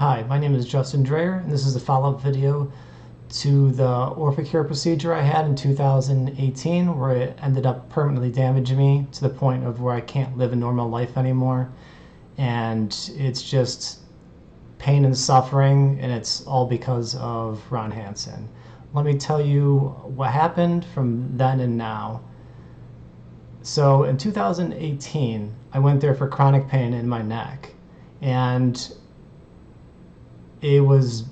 Hi, my name is Justin Dreyer, and this is a follow-up video to the Orthocure procedure I had in 2018, where it ended up permanently damaging me to the point of where I can't live a normal life anymore. And it's just pain and suffering, and it's all because of Ron Hanson. Let me tell you what happened from then and now. So in 2018, I went there for chronic pain in my neck, and it was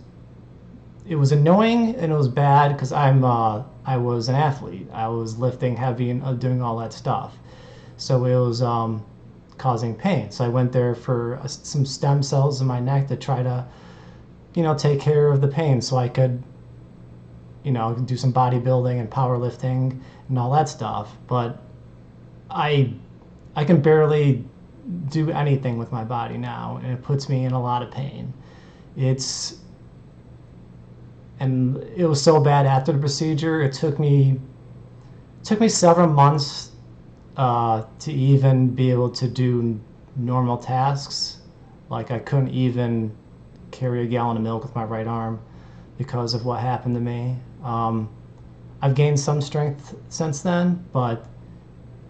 annoying and it was bad because I was an athlete. I was lifting heavy and doing all that stuff, so it was causing pain. So I went there for some stem cells in my neck to try to, take care of the pain, so I could, do some bodybuilding and powerlifting and all that stuff. But I can barely do anything with my body now, and it puts me in a lot of pain. And it was so bad after the procedure. It took me several months to even be able to do normal tasks. Like I couldn't even carry a gallon of milk with my right arm because of what happened to me. I've gained some strength since then, but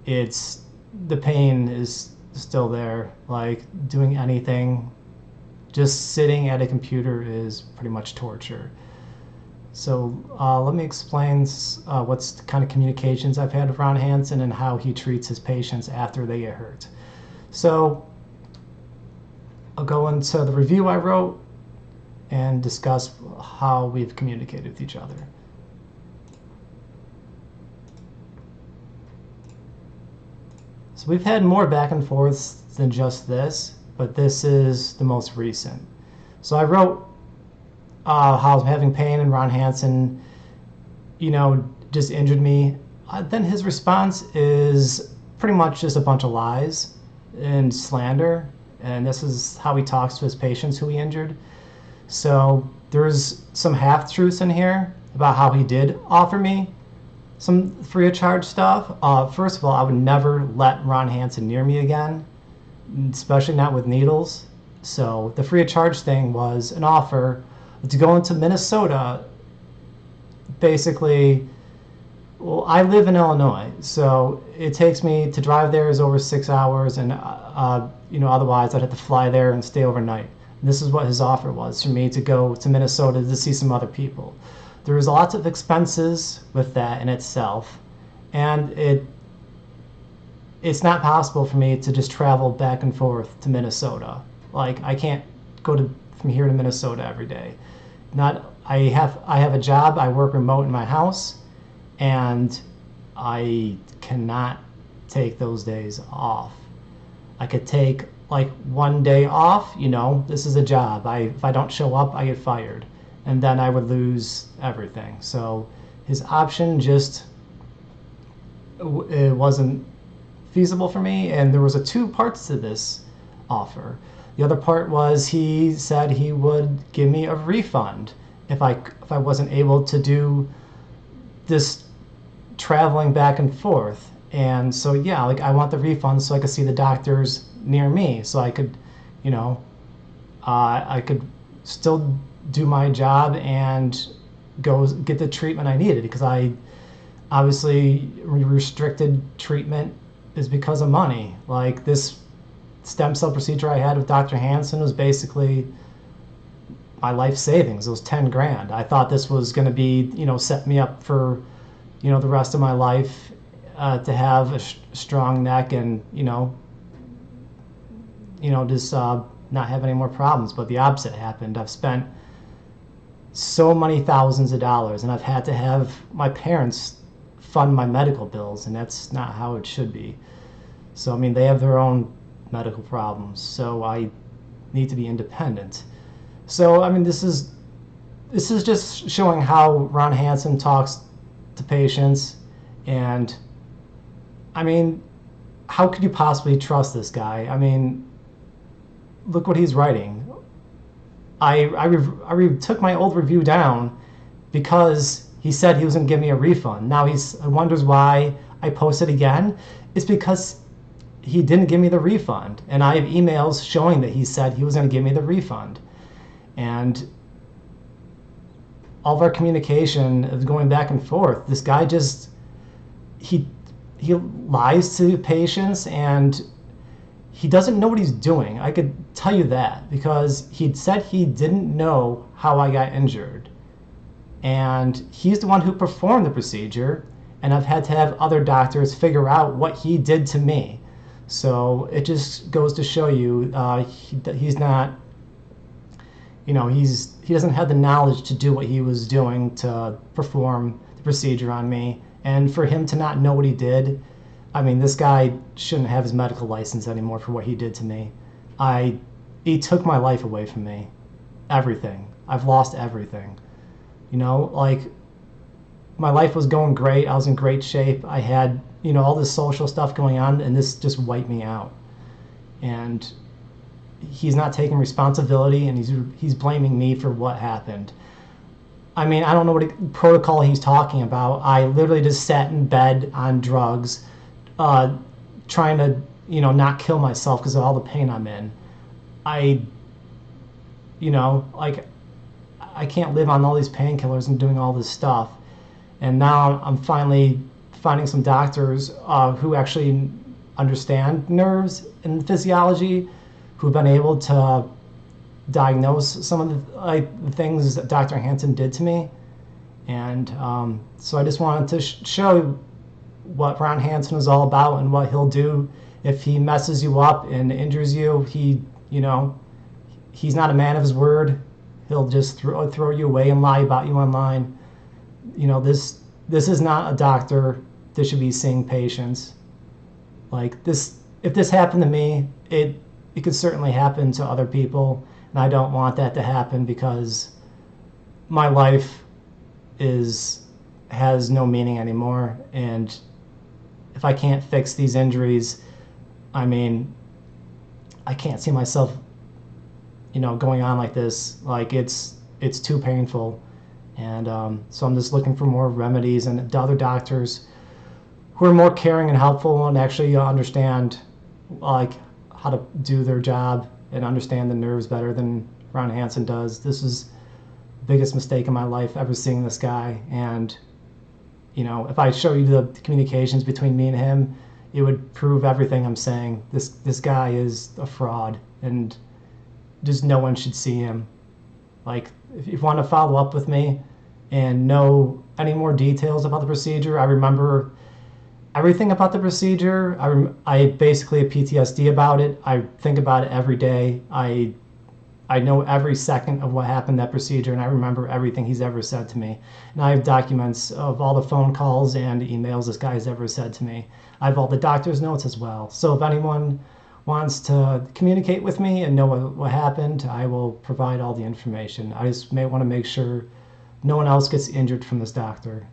the pain is still there. Like doing anything, just sitting at a computer is pretty much torture. So let me explain what's the kind of communications I've had with Ron Hanson and how he treats his patients after they get hurt. So I'll go into the review I wrote and discuss how we've communicated with each other. So we've had more back and forth than just this, but this is the most recent. So I wrote how I was having pain and Ron Hanson, just injured me. Then his response is pretty much just a bunch of lies and slander. And this is how he talks to his patients who he injured. So there's some half-truths in here about how he did offer me some free of charge stuff. First of all, I would never let Ron Hanson near me again, especially not with needles. So the free of charge thing was an offer to go into Minnesota. Basically, well, I live in Illinois, so it takes me to drive there is over 6 hours, and otherwise I'd have to fly there and stay overnight. And this is what his offer was for me to go to Minnesota to see some other people. There was lots of expenses with that in itself, and it's not possible for me to just travel back and forth to Minnesota. Like I can't go from here to Minnesota every day. I have a job. I work remote in my house, and I cannot take those days off. I could take like one day off. This is a job. If I don't show up, I get fired, and then I would lose everything. So his option it wasn't feasible for me, and there was two parts to this offer. The other part was he said he would give me a refund if I wasn't able to do this traveling back and forth. And so yeah, like I want the refund so I could see the doctors near me, so I could, I could still do my job and go get the treatment I needed, because I obviously restricted treatment is because of money. Like this stem cell procedure I had with Dr. Hanson was basically my life savings. It was 10 grand. I thought this was going to be, set me up for, the rest of my life to have a strong neck and, just not have any more problems. But the opposite happened. I've spent so many thousands of dollars, and I've had to have my parents fund my medical bills, and that's not how it should be. So, they have their own medical problems, so I need to be independent. So this is just showing how Ron Hanson talks to patients, and how could you possibly trust this guy? Look what he's writing. I took my old review down because he said he was going to give me a refund. Now he wonders why I posted again. It's because he didn't give me the refund, and I have emails showing that he said he was going to give me the refund. And all of our communication is going back and forth. This guy just, he lies to patients, and he doesn't know what he's doing. I could tell you that, because he said he didn't know how I got injured. And he's the one who performed the procedure, and I've had to have other doctors figure out what he did to me. So it just goes to show you he's not, he doesn't have the knowledge to do what he was doing to perform the procedure on me. And for him to not know what he did, I mean, this guy shouldn't have his medical license anymore for what he did to me. He took my life away from me. Everything. I've lost everything. Like, my life was going great. I was in great shape. I had, all this social stuff going on, and this just wiped me out. And he's not taking responsibility, and he's blaming me for what happened. I mean, I don't know what protocol he's talking about. I literally just sat in bed on drugs, trying to, not kill myself because of all the pain I'm in. I can't live on all these painkillers and doing all this stuff. And now I'm finally finding some doctors who actually understand nerves and physiology, who've been able to diagnose some of the things that Dr. Hanson did to me. And so I just wanted to show what Ron Hanson is all about and what he'll do if he messes you up and injures you. He's not a man of his word. He'll just throw you away and lie about you online. This is not a doctor that should be seeing patients. Like this, if this happened to me, it could certainly happen to other people, and I don't want that to happen, because my life has no meaning anymore. And if I can't fix these injuries, I mean, I can't see myself, going on like this. Like, it's too painful. And so I'm just looking for more remedies and other doctors who are more caring and helpful and actually understand, like, how to do their job and understand the nerves better than Ron Hanson does. This is the biggest mistake in my life, ever seeing this guy. And if I show you the communications between me and him, it would prove everything I'm saying. This guy is a fraud, and just no one should see him. Like, if you want to follow up with me and know any more details about the procedure, I remember everything about the procedure. I basically have PTSD about it. I think about it every day. I know every second of what happened that procedure, and I remember everything he's ever said to me. And I have documents of all the phone calls and emails this guy has ever said to me. I have all the doctor's notes as well. So if anyone wants to communicate with me and know what happened, I will provide all the information. I just may want to make sure no one else gets injured from this doctor.